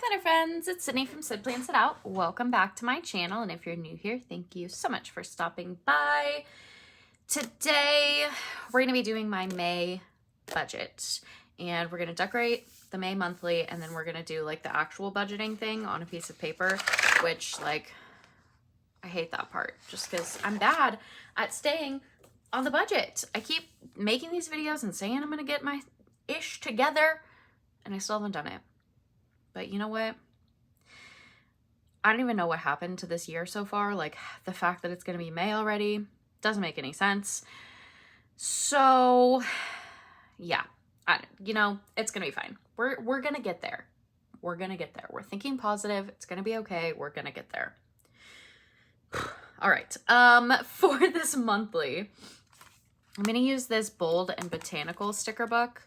planner friends, it's Sydney from Sid Plans It Out. Welcome back to my channel, and if you're new here, thank you so much for stopping by. Today, we're going to be doing my May budget, and we're going to decorate the May monthly, and then we're going to do like the actual budgeting thing on a piece of paper, which like, I hate that part just because I'm bad at staying on the budget. I keep making these videos and saying I'm going to get my ish together, and I still haven't done it. But you know what? I don't even know what happened to this year so far. Like, the fact that it's going to be May already doesn't make any sense. So, yeah. It's going to be fine. We're going to get there. We're going to get there. We're thinking positive. It's going to be okay. We're going to get there. All right. For this monthly, I'm going to use this Bold and Botanical sticker book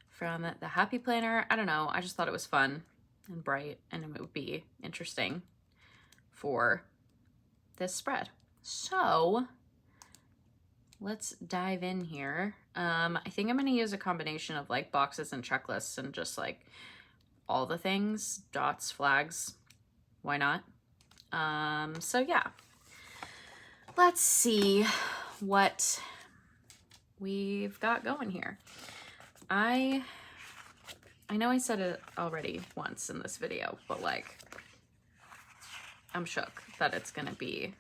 from the Happy Planner. I don't know. I just thought it was fun and bright, and it would be interesting for this spread. So let's dive in here. I think I'm going to use a combination of like boxes and checklists and just like all the things, dots, flags, why not? So yeah, let's see what we've got going here. I know I said it already once in this video, but like, I'm shook that it's gonna be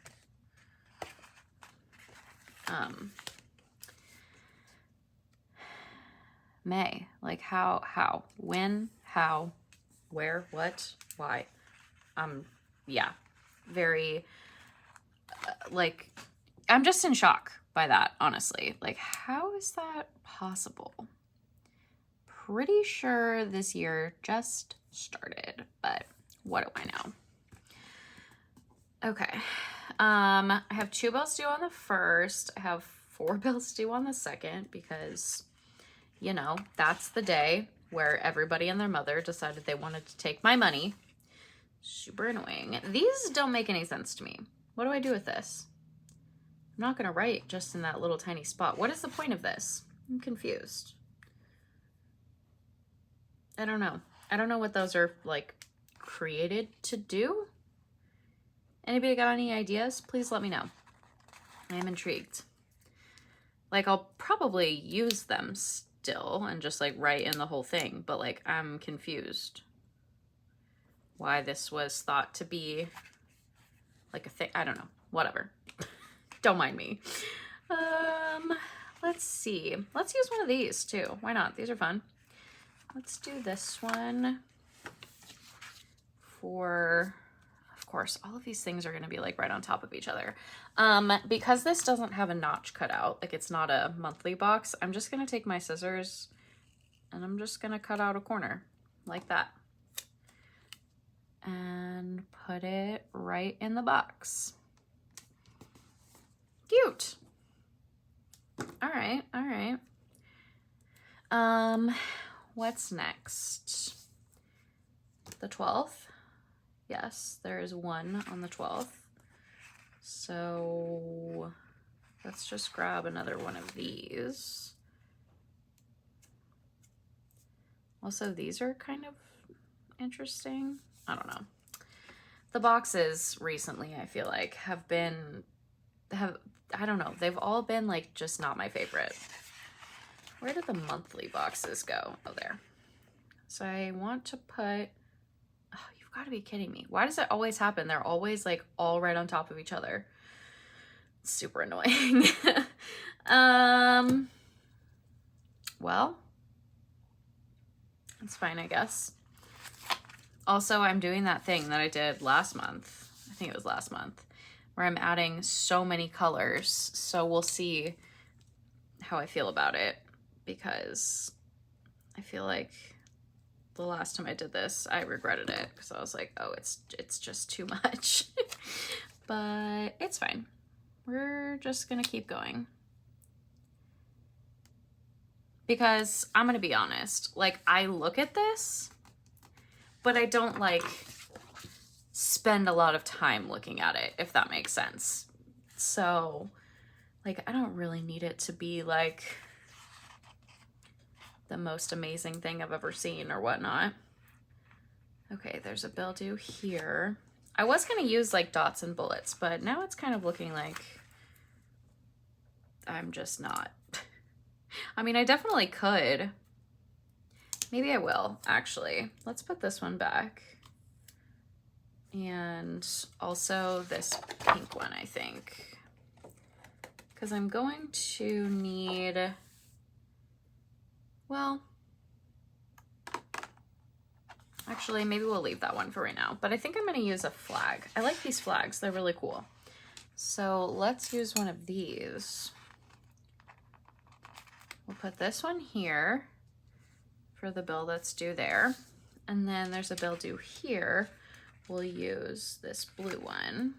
May. Like how, when, how, where, what, why. Yeah, very, like, I'm just in shock by that, honestly. Like, how is that possible? Pretty sure this year just started, but what do I know? Okay. I have 2 bills due on the 1st. I have 4 bills due on the 2nd because, you know, that's the day where everybody and their mother decided they wanted to take my money. Super annoying. These don't make any sense to me. What do I do with this? I'm not going to write just in that little tiny spot. What is the point of this? I'm confused. I don't know. I don't know what those are like created to do. Anybody got any ideas? Please let me know. I am intrigued. Like, I'll probably use them still and just like write in the whole thing, but like, I'm confused why this was thought to be like a thing. I don't know. Whatever. Don't mind me. Let's see. Let's use one of these too. Why not? These are fun. Let's do this one for, of course, all of these things are going to be like right on top of each other. Because this doesn't have a notch cut out, like it's not a monthly box, I'm just going to take my scissors and I'm just going to cut out a corner like that and put it right in the box. Cute. All right. All right. What's next? The 12th. Yes, there is one on the 12th. So let's just grab another one of these. Also, these are kind of interesting. I don't know. The boxes recently, I feel like, I don't know, they've all been like just not my favorite. Where did the monthly boxes go? Oh, there. So I want to put, oh, you've got to be kidding me. Why does it always happen? They're always like all right on top of each other. It's super annoying. Well, it's fine, I guess. Also, I'm doing that thing that I did last month. I think it was last month, where I'm adding so many colors. So we'll see how I feel about it, because I feel like the last time I did this, I regretted it because I was like, oh, it's just too much. But it's fine. We're just gonna keep going. Because I'm gonna be honest, like, I look at this, but I don't like spend a lot of time looking at it, if that makes sense. So like, I don't really need it to be like the most amazing thing I've ever seen or whatnot. Okay, there's a bill due here. I was gonna use like dots and bullets, but now it's kind of looking like I'm just not. I mean, I definitely could. Maybe I will, actually. Let's put this one back. And also this pink one, I think. Because I'm going to need, well, actually, maybe we'll leave that one for right now. But I think I'm going to use a flag. I like these flags. They're really cool. So let's use one of these. We'll put this one here for the bill that's due there. And then there's a bill due here. We'll use this blue one.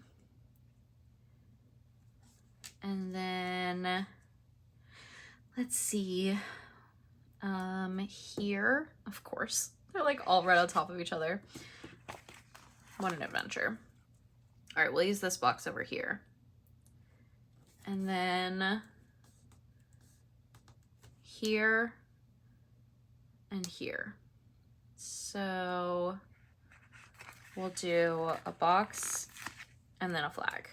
And then, let's see, here, of course, they're like all right on top of each other. What an adventure. All right, we'll use this box over here. And then here and here. So we'll do a box and then a flag.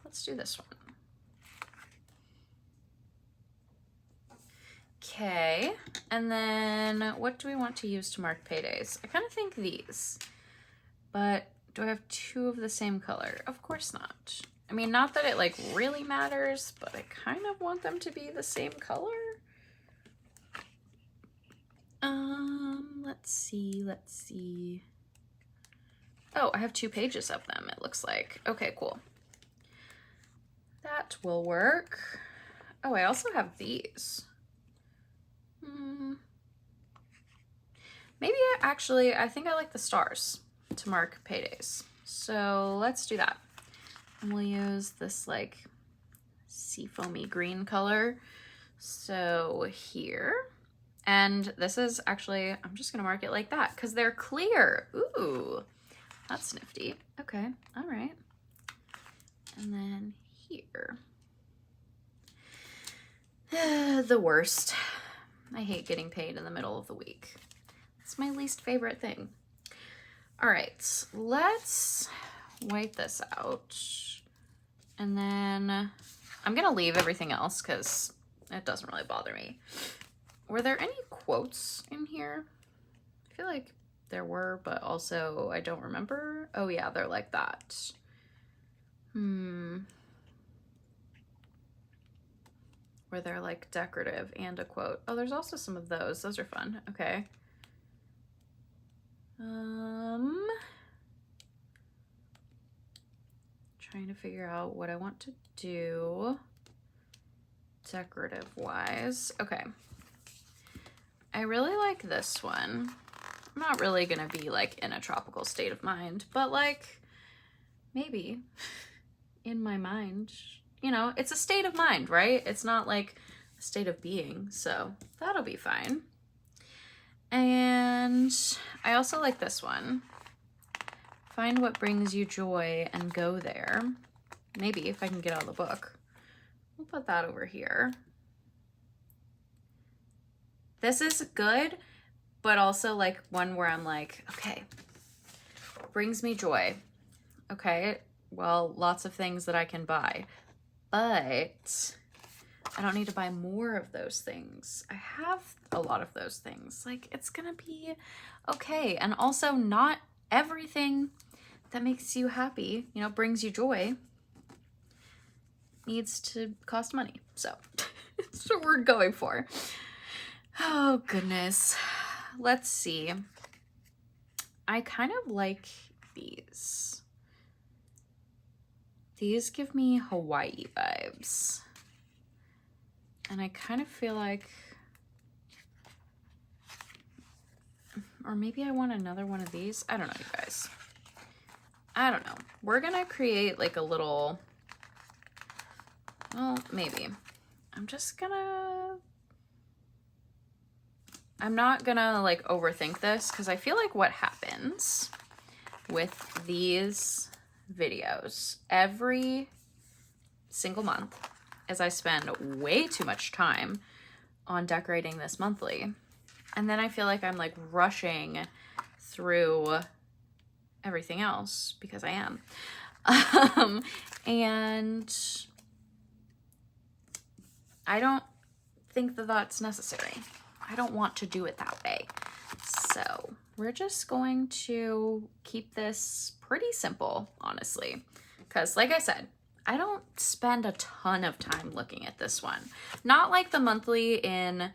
Let's do this one. Okay, and then what do we want to use to mark paydays? I kind of think these, but do I have two of the same color? Of course not. I mean, not that it like really matters, but I kind of want them to be the same color. Let's see. Oh, I have 2 pages of them, it looks like. Okay, cool. That will work. Oh, I also have these. Maybe I think I like the stars to mark paydays. So let's do that. And we'll use this like seafoamy green color. So here, and this is actually, I'm just gonna mark it like that because they're clear. Ooh, that's nifty. Okay, all right. And then here. The worst. I hate getting paid in the middle of the week. It's my least favorite thing. All right, let's wipe this out. And then I'm gonna leave everything else because it doesn't really bother me. Were there any quotes in here? I feel like there were, but also I don't remember. Oh yeah, they're like that. Where they're like decorative and a quote. Oh, there's also some of those. Those are fun. Okay. Trying to figure out what I want to do decorative wise. Okay. I really like this one. I'm not really gonna be like in a tropical state of mind, but like maybe in my mind, you know, it's a state of mind, right? It's not like a state of being, so that'll be fine. And I also like this one. Find what brings you joy and go there. Maybe if I can get out of the book. We'll put that over here. This is good, but also like one where I'm like, okay, brings me joy. Okay, well, lots of things that I can buy, but I don't need to buy more of those things. I have a lot of those things. Like, it's gonna be okay. And also, not everything that makes you happy, you know, brings you joy, needs to cost money. So that's what we're going for. Oh, goodness. Let's see. I kind of like these. These give me Hawaii vibes. And I kind of feel like, or maybe I want another one of these. I don't know, you guys. I don't know. We're gonna create like a little, well, maybe. I'm not gonna like overthink this because I feel like what happens with these videos every single month, is I spend way too much time on decorating this monthly. And then I feel like I'm like rushing through everything else because I am. And I don't think that that's necessary. I don't want to do it that way. So we're just going to keep this pretty simple, honestly. Because like I said, I don't spend a ton of time looking at this one. Not like the monthly in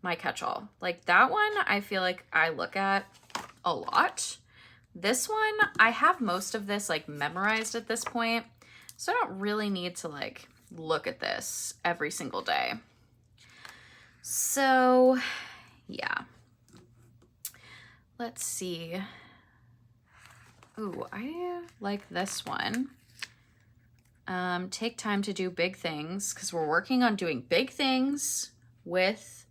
my catch-all. Like that one, I feel like I look at a lot. This one, I have most of this like memorized at this point. So I don't really need to like look at this every single day. So yeah. Let's see. Ooh, I like this one. Take time to do big things, because we're working on doing big things with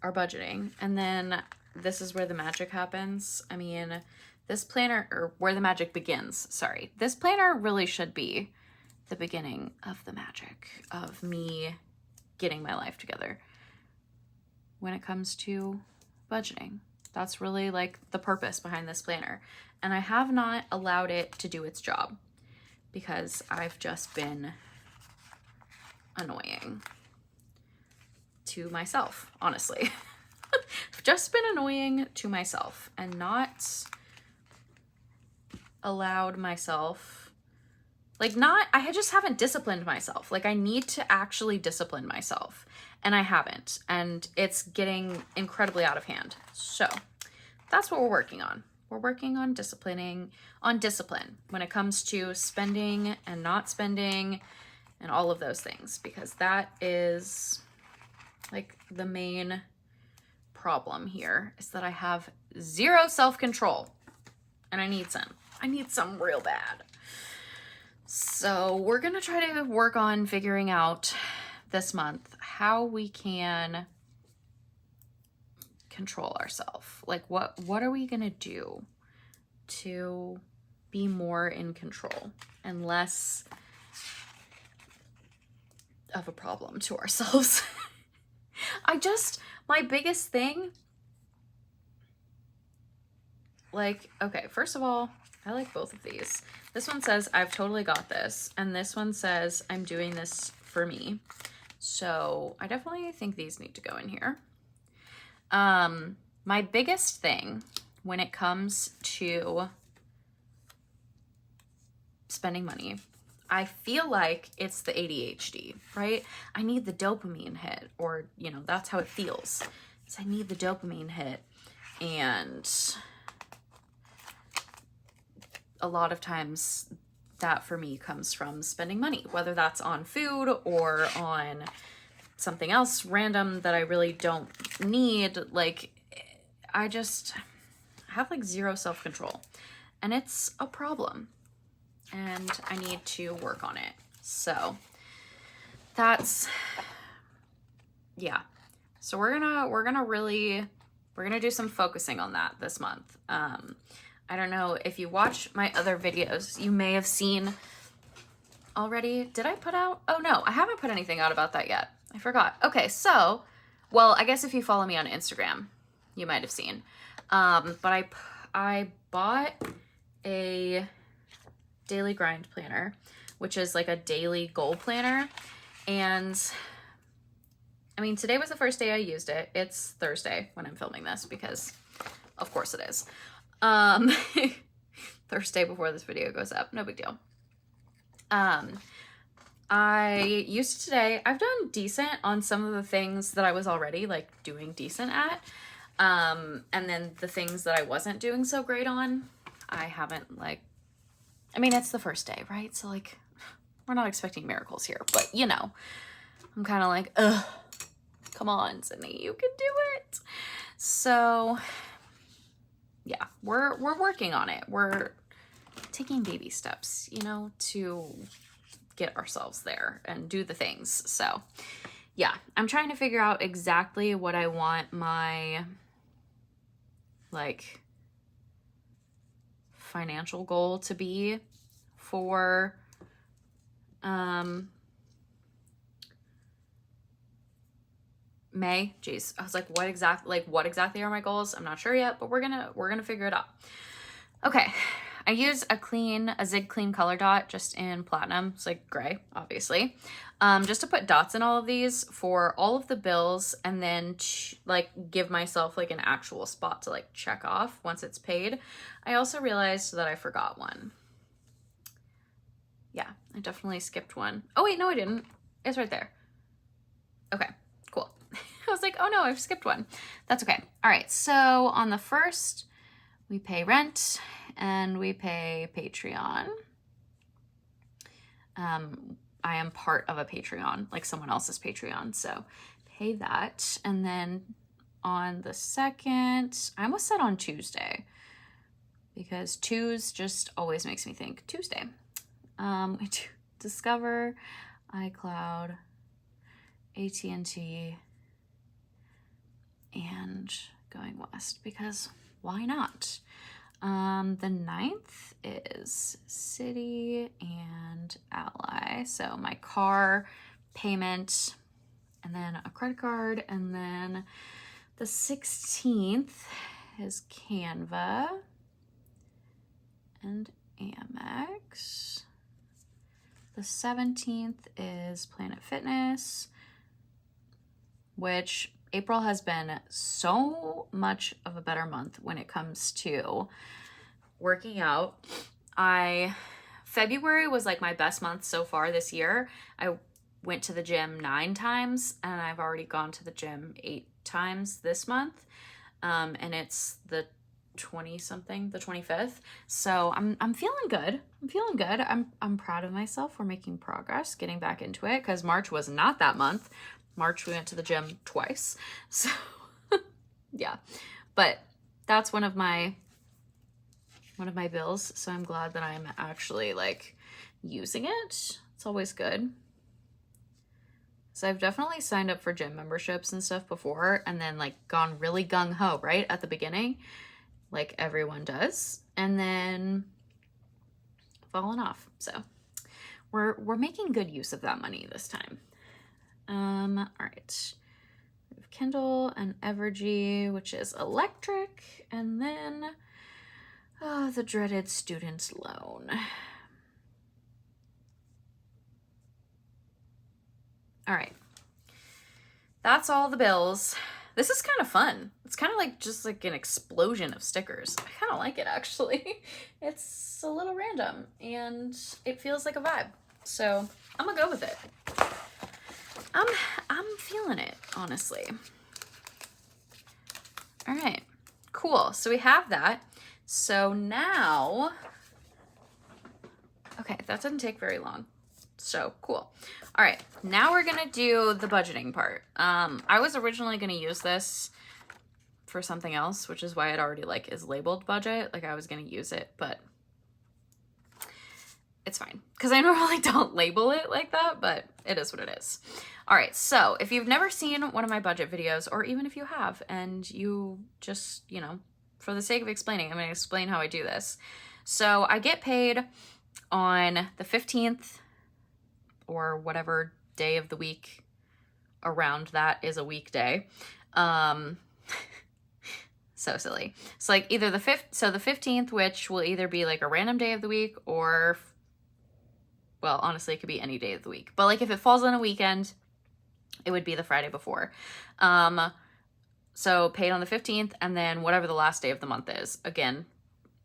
our budgeting. And then this is where the magic happens. I mean, this planner, or where the magic begins, sorry. This planner really should be the beginning of the magic of me getting my life together when it comes to budgeting. That's really like the purpose behind this planner. And I have not allowed it to do its job because I've just been annoying to myself, honestly. I've just been annoying to myself and not allowed myself, like I just haven't disciplined myself. Like I need to actually discipline myself and I haven't, and it's getting incredibly out of hand. So that's what we're working on. We're working on discipline when it comes to spending and not spending and all of those things, because that is like the main problem here, is that I have zero self-control and I need some real bad. So we're gonna try to work on figuring out this month how we can control ourselves. Like what are we gonna do to be more in control and less of a problem to ourselves? My biggest thing, like, okay, first of all, I like both of these. This one says, I've totally got this. And this one says, I'm doing this for me. So I definitely think these need to go in here. My biggest thing when it comes to spending money, I feel like it's the ADHD, right? I need the dopamine hit, or, you know, that's how it feels. So I need the dopamine hit. And a lot of times that for me comes from spending money, whether that's on food or on something else random that I really don't need. Like, I just have like zero self-control and it's a problem and I need to work on it. So that's, yeah. So we're gonna do some focusing on that this month. I don't know if you watch my other videos, you may have seen already. Did I put out? Oh no, I haven't put anything out about that yet. I forgot. Okay, so, well, I guess if you follow me on Instagram, you might have seen. But I bought a daily grind planner, which is like a daily goal planner. And I mean, today was the first day I used it. It's Thursday when I'm filming this because of course it is. Thursday before this video goes up, no big deal. I used it today. I've done decent on some of the things that I was already like doing decent at. And then the things that I wasn't doing so great on, I haven't like, I mean, it's the first day, right? So like, we're not expecting miracles here, but you know, I'm kind of like, ugh, come on, Sydney, you can do it. So yeah, we're working on it. We're taking baby steps, you know, to get ourselves there and do the things. So yeah, I'm trying to figure out exactly what I want my like financial goal to be for May. Jeez, I was like, what exactly are my goals? I'm not sure yet, but we're gonna figure it out. Okay, I use a Zig Clean color dot just in platinum. It's like gray, obviously. Just to put dots in all of these for all of the bills, and then like give myself like an actual spot to like check off once it's paid. I also realized that I forgot one. Yeah, I definitely skipped one. Oh wait, no I didn't. It's right there. Okay, cool. I was like, oh no, I've skipped one. That's okay. All right, so on the 1st, we pay rent and we pay Patreon. I am part of a Patreon, like someone else's Patreon, so pay that. And then on the 2nd, I almost said on Tuesday, because twos just always makes me think Tuesday. We do Discover, iCloud, AT&T, and Going West, because why not? The 9th is Citi and Ally. So my car payment, and then a credit card, and then the 16th is Canva and Amex. The 17th is Planet Fitness, which April has been so much of a better month when it comes to working out. February was like my best month so far this year. I went to the gym 9 times, and I've already gone to the gym 8 times this month. And it's the 20-something, the 25th. So I'm feeling good. I'm proud of myself. We're making progress getting back into it, because March was not that month. March we went to the gym twice. So yeah, but that's one of my bills. So I'm glad that I'm actually like using it. It's always good. So I've definitely signed up for gym memberships and stuff before, and then like gone really gung-ho right at the beginning, like everyone does, and then fallen off. So we're making good use of that money this time. All right. We have Kindle and Evergy, which is electric, and then the dreaded student loan. All right. That's all the bills. This is kind of fun. It's kind of like just like an explosion of stickers. I kind of like it, actually. It's a little random and it feels like a vibe. So I'm gonna go with it. I'm feeling it, honestly. All right, cool. So we have that. So now, okay, that didn't take very long. So cool. All right, now we're gonna do the budgeting part. I was originally gonna use this for something else, which is why it already like is labeled budget. Like I was gonna use it, but it's fine, because I normally don't label it like that, but it is what it is. All right, so if you've never seen one of my budget videos, or even if you have and you just, you know, for the sake of explaining, I'm going to explain how I do this. So I get paid on the 15th, or whatever day of the week around that is a weekday. So silly. So like either the 15th, which will either be like a random day of the week, or, well, honestly, it could be any day of the week. But like if it falls on a weekend, it would be the Friday before. So paid on the 15th, and then whatever the last day of the month is. Again,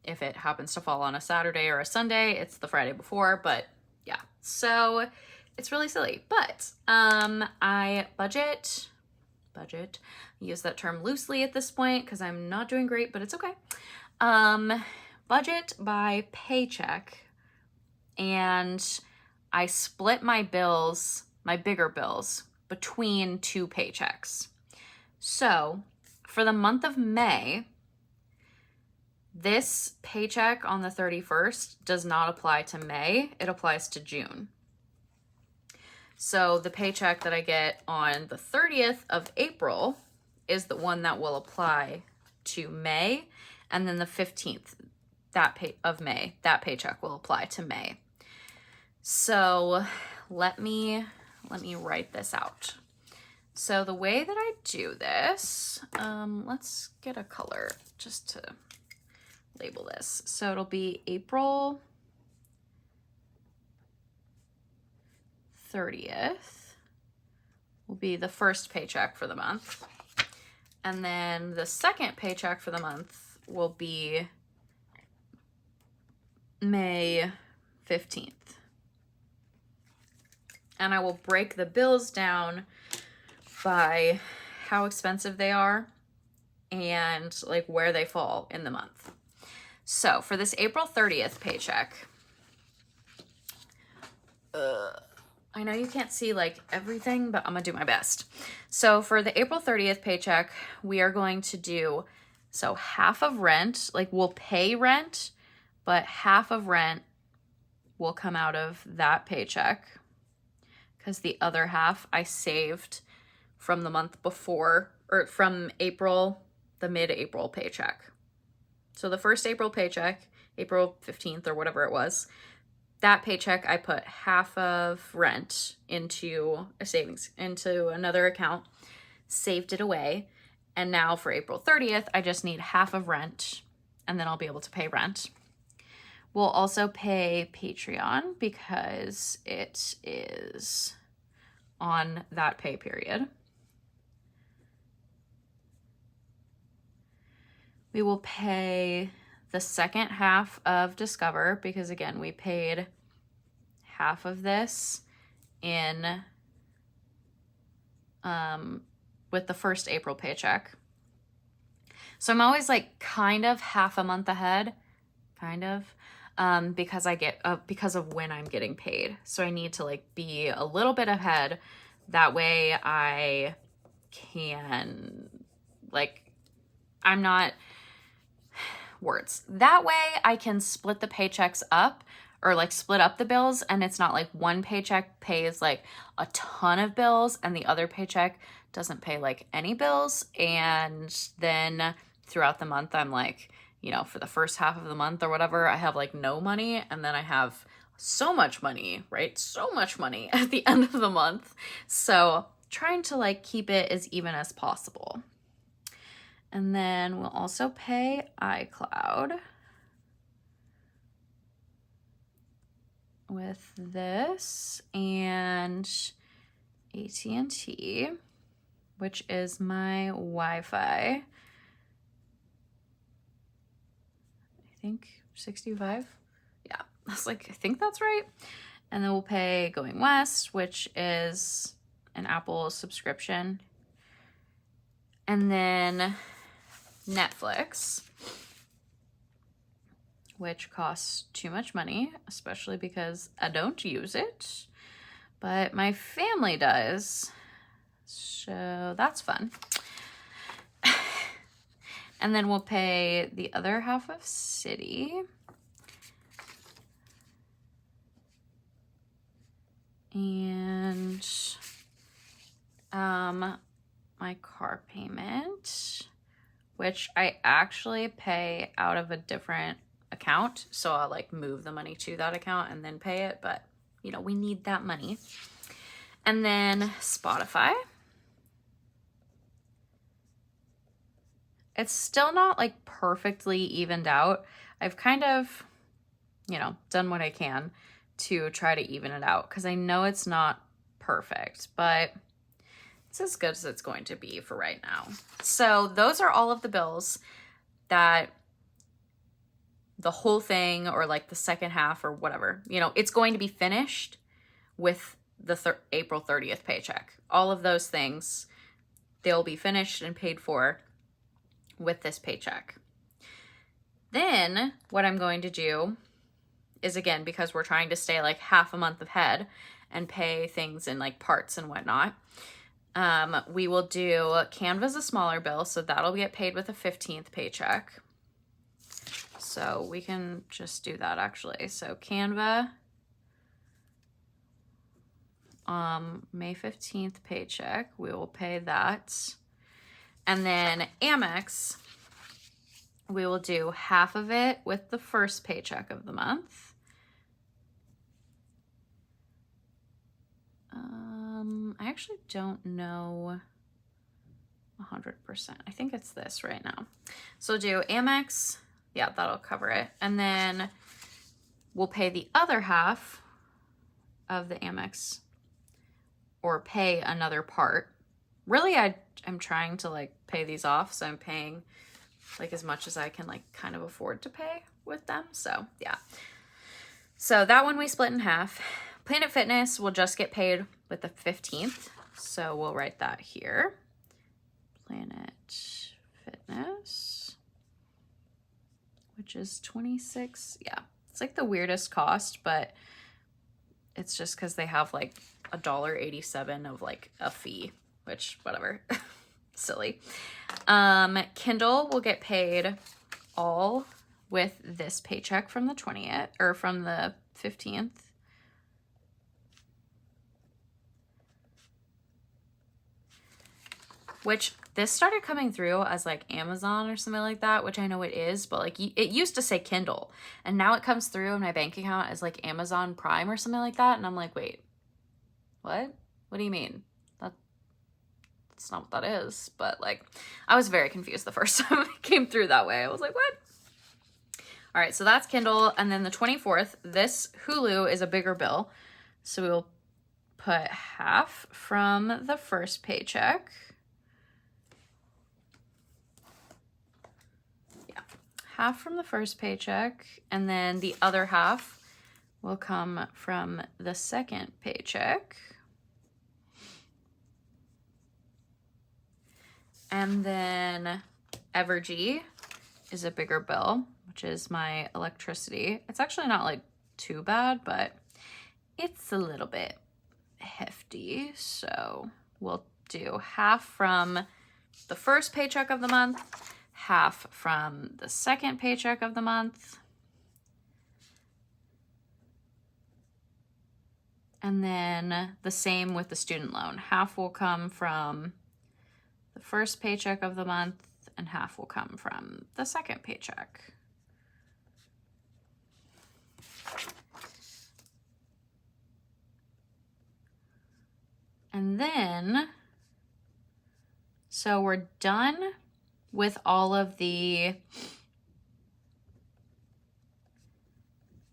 if it happens to fall on a Saturday or a Sunday, it's the Friday before, but yeah. So it's really silly. But I budget, I use that term loosely at this point because I'm not doing great, but it's okay. Budget by paycheck, and I split my bills, my bigger bills, between 2 paychecks. So for the month of May, this paycheck on the 31st does not apply to May, it applies to June. So the paycheck that I get on the 30th of April is the one that will apply to May, and then the 15th of May, that paycheck will apply to May. So let me write this out. So the way that I do this, let's get a color just to label this. So it'll be April 30th will be the first paycheck for the month. And then the second paycheck for the month will be May 15th. And I will break the bills down by how expensive they are and like where they fall in the month. So for this April 30th paycheck, I know you can't see like everything, but I'm gonna do my best. So for the April 30th paycheck, we are going to do, so half of rent, like we'll pay rent, but half of rent will come out of that paycheck because the other half I saved from the month before, or from April, the mid-April paycheck. So the first April paycheck, April 15th or whatever it was, that paycheck I put half of rent into a savings, into another account, saved it away. And now for April 30th, I just need half of rent and then I'll be able to pay rent. We'll also pay Patreon because it is on that pay period. We will pay the second half of Discover because, again, we paid half of this in with the first April paycheck. So I'm always like kind of half a month ahead, because I get because of when I'm getting paid. So I need to like be a little bit ahead. That way I can I'm not that way I can split the paychecks up, or like split up the bills, and it's not like one paycheck pays like a ton of bills and the other paycheck doesn't pay like any bills. And then throughout the month I'm like, for the first half of the month or whatever, I have like no money, and then I have so much money, right? So much money at the end of the month. So trying to like keep it as even as possible. And then we'll also pay iCloud with this, and AT&T, which is my Wi-Fi. I think 65. Yeah, that's I think that's right. And then we'll pay Going West, which is an Apple subscription. And then Netflix, which costs too much money, especially because I don't use it, but my family does. So that's fun. And then we'll pay the other half of Citi. And my car payment, which I actually pay out of a different account. So I'll like move the money to that account and then pay it. But, we need that money. And then Spotify. It's still not like perfectly evened out. I've kind of, done what I can to try to even it out because I know it's not perfect, but it's as good as it's going to be for right now. So those are all of the bills that the whole thing, or like the second half or whatever, it's going to be finished with the April 30th paycheck. All of those things, they'll be finished and paid for with this paycheck. Then what I'm going to do is, again, because we're trying to stay like half a month ahead and pay things in like parts and whatnot, we will do Canva's a smaller bill, so that'll get paid with a 15th paycheck. So we can just do that actually. So Canva, May 15th paycheck, we will pay that. And then Amex, we will do half of it with the first paycheck of the month. I I actually don't know 100%. I think it's this right now. So do Amex. Yeah, that'll cover it. And then we'll pay the other half of the Amex, or pay another part. Really, I'm trying to like pay these off, so I'm paying like as much as I can like kind of afford to pay with them. So yeah. So that one we split in half. Planet Fitness will just get paid with the 15th. So we'll write that here. Planet Fitness, which is 26. Yeah, it's like the weirdest cost, but it's just because they have like $1.87 of like a fee, which whatever. Silly. Kindle will get paid all with this paycheck from the 20th or from the 15th. Which this started coming through as like Amazon or something like that, which I know it is, but like it used to say Kindle, and now it comes through in my bank account as like Amazon Prime or something like that. And I'm like, wait, what? What do you mean? That's not what that is. But like, I was very confused the first time it came through that way. I was like, what? All right, so that's Kindle. And then the 24th, this Hulu is a bigger bill. So we'll put half from the first paycheck. Half from the first paycheck, and then the other half will come from the second paycheck. And then Evergy is a bigger bill, which is my electricity. It's actually not like too bad, but it's a little bit hefty. So we'll do half from the first paycheck of the month, half from the second paycheck of the month. And then the same with the student loan. Half will come from the first paycheck of the month and half will come from the second paycheck. And then, so we're done with all of the,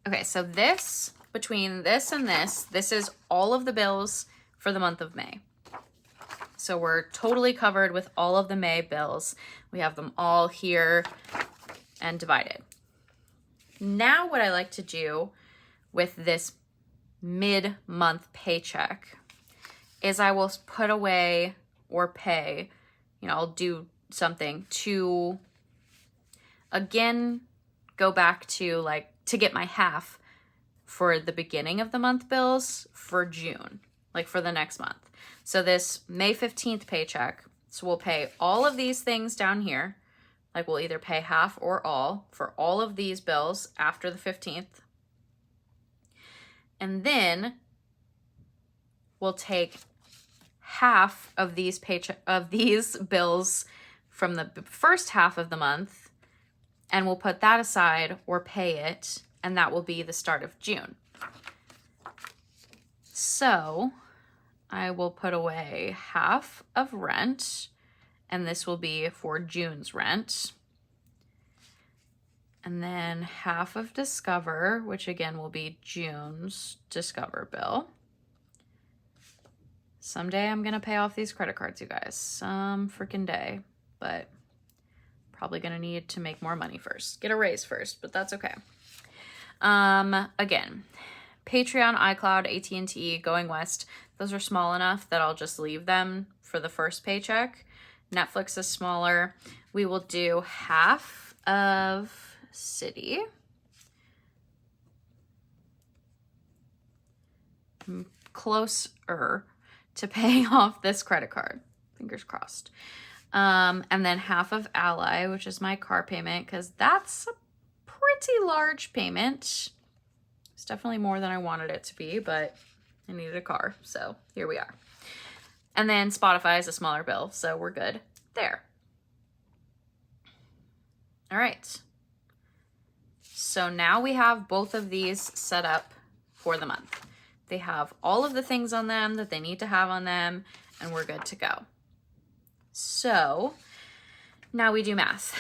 okay, so this, between this and this is all of the bills for the month of May. So we're totally covered with all of the May bills. We have them all here and divided. Now what I like to do with this mid-month paycheck is I will put away or pay, you know, I'll do something to, again, go back to like, to get my half for the beginning of the month bills for June, like for the next month. So this May 15th paycheck, so we'll pay all of these things down here. Like we'll either pay half or all for all of these bills after the 15th. And then we'll take half of these bills from the first half of the month, and we'll put that aside or pay it, and that will be the start of June. So I will put away half of rent, and this will be for June's rent. And then half of Discover, which again will be June's Discover bill. Someday I'm gonna pay off these credit cards, you guys. Some freaking day. But probably gonna need to make more money first. Get a raise first, but that's okay. Again, Patreon, iCloud, AT&T, Going West, those are small enough that I'll just leave them for the first paycheck. Netflix is smaller. We will do half of City. Closer to paying off this credit card. Fingers crossed. And then half of Ally, which is my car payment, because that's a pretty large payment. It's definitely more than I wanted it to be, but I needed a car, so here we are. And then Spotify is a smaller bill, so we're good there. All right. So now we have both of these set up for the month. They have all of the things on them that they need to have on them, and we're good to go. So now we do math,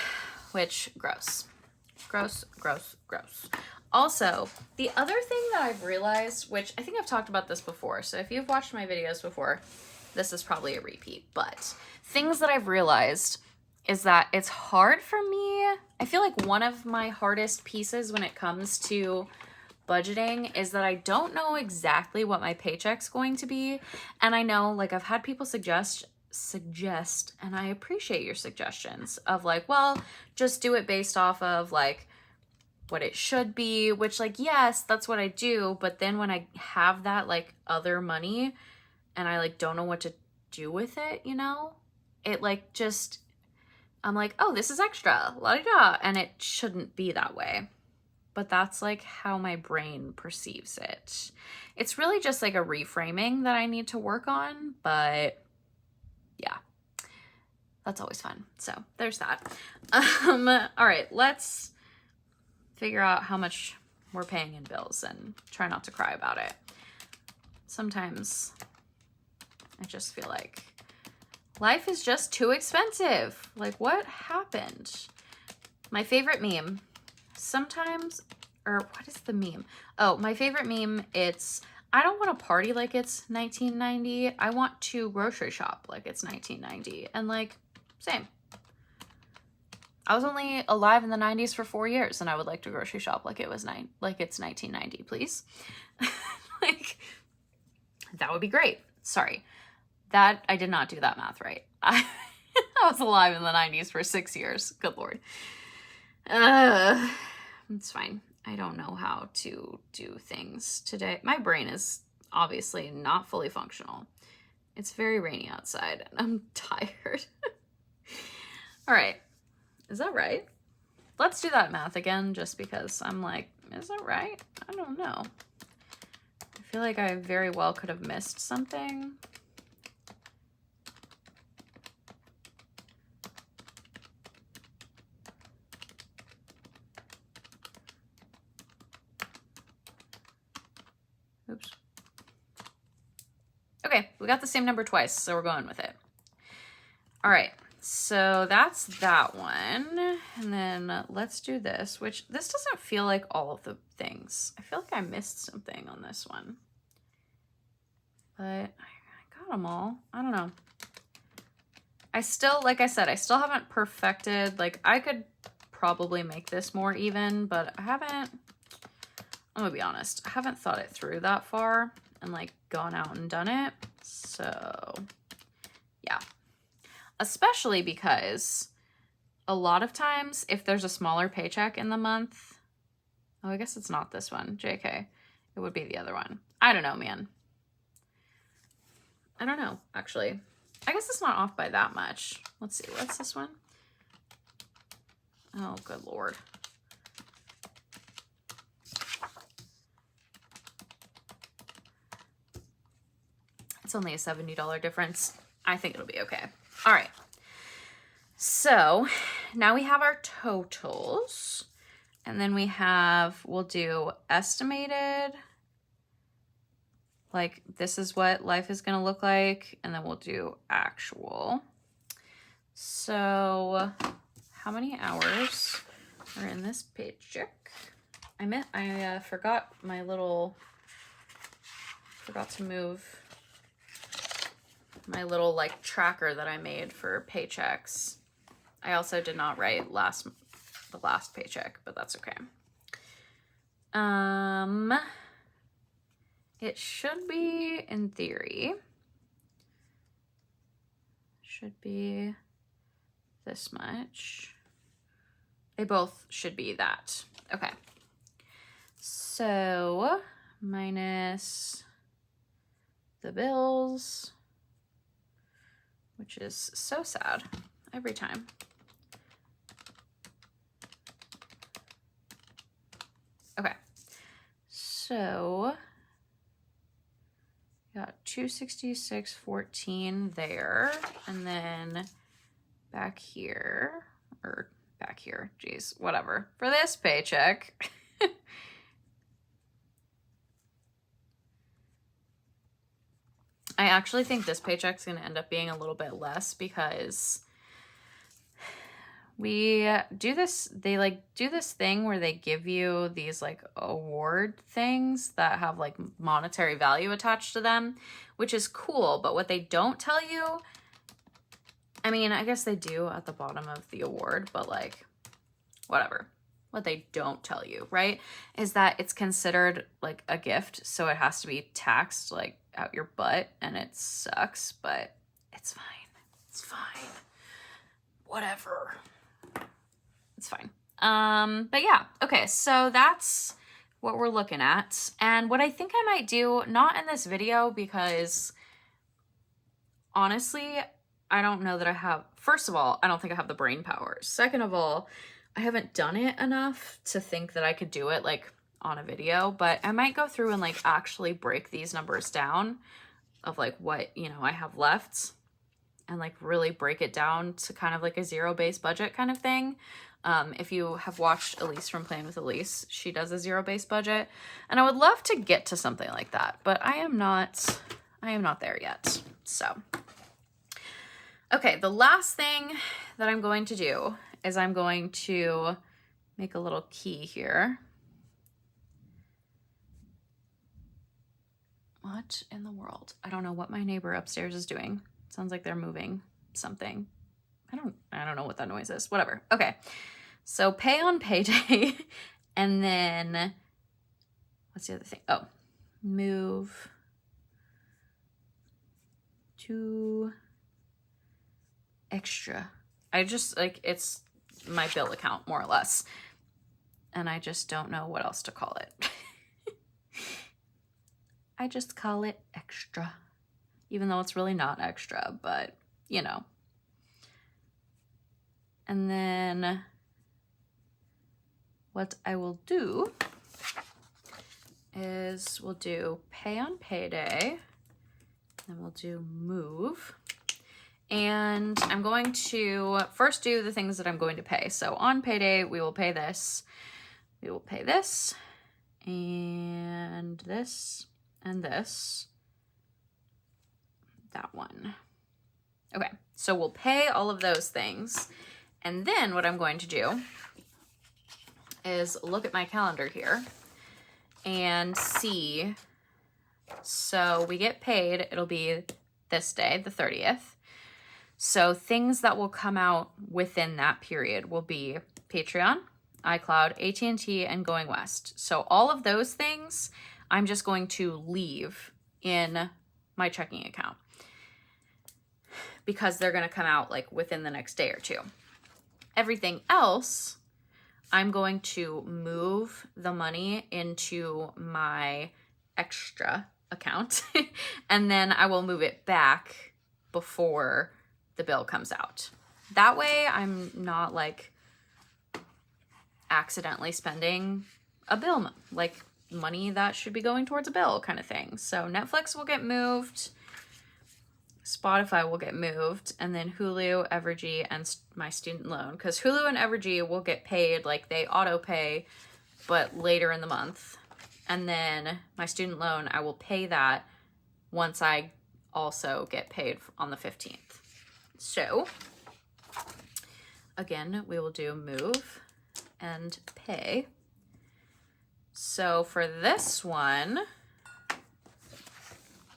which gross. Gross, gross, gross. Also, the other thing that I've realized, which I think I've talked about this before, so if you've watched my videos before, this is probably a repeat, but things that I've realized is that it's hard for me. I feel like one of my hardest pieces when it comes to budgeting is that I don't know exactly what my paycheck's going to be. And I know, like, I've had people suggest, and I appreciate your suggestions of like, well, just do it based off of like what it should be, which, like, yes, that's what I do. But then when I have that like other money and I like don't know what to do with it, you know, it like just, I'm like, oh, this is extra, la-di-da, and it shouldn't be that way. But that's like how my brain perceives it. It's really just like a reframing that I need to work on, but yeah, that's always fun. So there's that. All right, let's figure out how much we're paying in bills and try not to cry about it. Sometimes I just feel like life is just too expensive. Like, what happened? My favorite meme. Sometimes, or what is the meme? Oh, my favorite meme, it's, I don't want to party like it's 1990. I want to grocery shop like it's 1990. And like, same. I was only alive in the 90s for 4 years, and I would like to grocery shop like it was like it's 1990, please. Like, that would be great. Sorry. That, I did not do that math right. I was alive in the 90s for 6 years. Good Lord. It's fine. I don't know how to do things today. My brain is obviously not fully functional. It's very rainy outside and I'm tired. All right. Is that right? Let's do that math again just because I'm like, is that right? I don't know. I feel like I very well could have missed something. Oops. Okay, we got the same number twice, so we're going with it. All right, so that's that one. And then let's do this, which this doesn't feel like all of the things. I feel like I missed something on this one. But I got them all. I don't know. I still, like I said, I still haven't perfected, like I could probably make this more even, but I haven't, I'm gonna be honest, I haven't thought it through that far and like gone out and done it. So yeah, especially because a lot of times if there's a smaller paycheck in the month, oh, I guess it's not this one, JK, it would be the other one. I don't know, man. I don't know, actually. I guess it's not off by that much. Let's see, what's this one? Oh, good Lord. It's only a $70 difference. I think it'll be okay. All right. So now we have our totals. And then we have, we'll do estimated. Like, this is what life is going to look like. And then we'll do actual. So how many hours are in this paycheck? I forgot my little, forgot to move my little like tracker that I made for paychecks. I also did not write the last paycheck, but that's okay. It should be, in theory, should be this much. They both should be that. Okay. So minus the bills, which is so sad every time. Okay, so got 266.14 there, and then back here, or back here, geez, whatever, for this paycheck, I actually think this paycheck's going to end up being a little bit less because we do this, they like do this thing where they give you these like award things that have like monetary value attached to them, which is cool. But what they don't tell you, I mean, I guess they do at the bottom of the award, but like whatever. What they don't tell you, right, is that it's considered like a gift. So it has to be taxed like out your butt, and it sucks, but it's fine. It's fine. Whatever. It's fine. But yeah, okay, so that's what we're looking at. And what I think I might do, not in this video, because honestly, I don't know that I have, first of all, I don't think I have the brain power. Second of all, I haven't done it enough to think that I could do it like on a video, but I might go through and like actually break these numbers down of like what, you know, I have left, and like really break it down to kind of like a zero-based budget kind of thing. If you have watched Elise from Playing with Elise, she does a zero-based budget, and I would love to get to something like that, but I am not there yet. So, okay, the last thing that I'm going to do is I'm going to make a little key here. What in the world? I don't know what my neighbor upstairs is doing. Sounds like they're moving something. I don't know what that noise is. Whatever. Okay. So pay on payday. And then what's the other thing? Oh, move to extra. I just like, it's my bill account more or less. And I just don't know what else to call it. I just call it extra, even though it's really not extra, but you know. And then what I will do is we'll do pay on payday, then we'll do move. And I'm going to first do the things that I'm going to pay. So on payday, we will pay this, we will pay this, and this, and this, that one. Okay, so we'll pay all of those things. And then what I'm going to do is look at my calendar here and see. So we get paid, it'll be this day, the 30th. So things that will come out within that period will be Patreon, iCloud, AT&T, and Going West. So all of those things I'm just going to leave in my checking account because they're going to come out like within the next day or two. Everything else, I'm going to move the money into my extra account and then I will move it back before the bill comes out. That way I'm not like accidentally spending a bill, like money that should be going towards a bill kind of thing. So Netflix will get moved, Spotify will get moved, and then Hulu, Evergy, and my student loan. Because Hulu and Evergy will get paid, like they auto pay, but later in the month. And then my student loan, I will pay that once I also get paid on the 15th. So again, we will do move and pay. So for this one,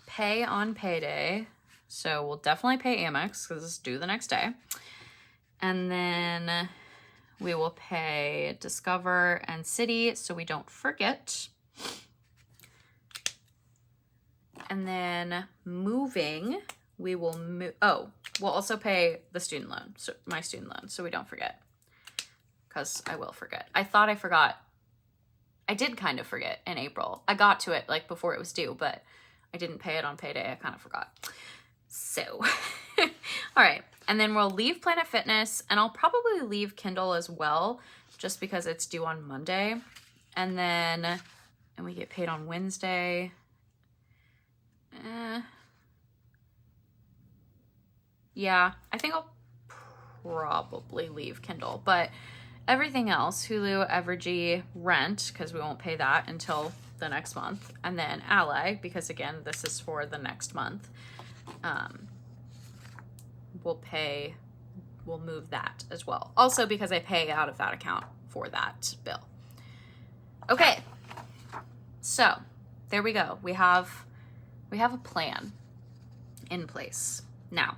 pay on payday. So we'll definitely pay Amex because it's due the next day. And then we will pay Discover and Citi so we don't forget. And then moving, we will move. Oh, we'll also pay the student loan, so my student loan, so we don't forget. Because I will forget. I thought I forgot. I did kind of forget in April. I got to it like before it was due, but I didn't pay it on payday. I kind of forgot. So, all right. And then we'll leave Planet Fitness, and I'll probably leave Kindle as well, just because it's due on Monday. And then, and we get paid on Wednesday. Yeah, I think I'll probably leave Kindle, but everything else, Hulu, Evergy, rent, because we won't pay that until the next month, and then Ally, because again, this is for the next month, we'll move that as well. Also because I pay out of that account for that bill. Okay, so there we go. We have a plan in place. Now,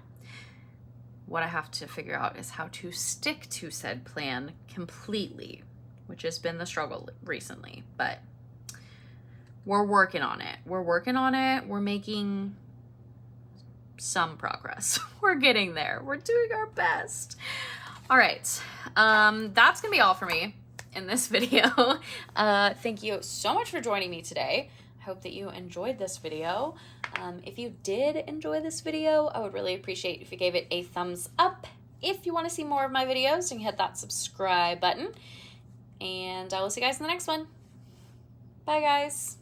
what I have to figure out is how to stick to said plan completely, which has been the struggle recently, but we're working on it. We're making some progress. We're getting there. We're doing our best. All right. That's gonna be all for me in this video. Thank you so much for joining me today. I hope that you enjoyed this video. If you did enjoy this video, I would really appreciate if you gave it a thumbs up. If you want to see more of my videos, you can hit that subscribe button. And I will see you guys in the next one. Bye, guys.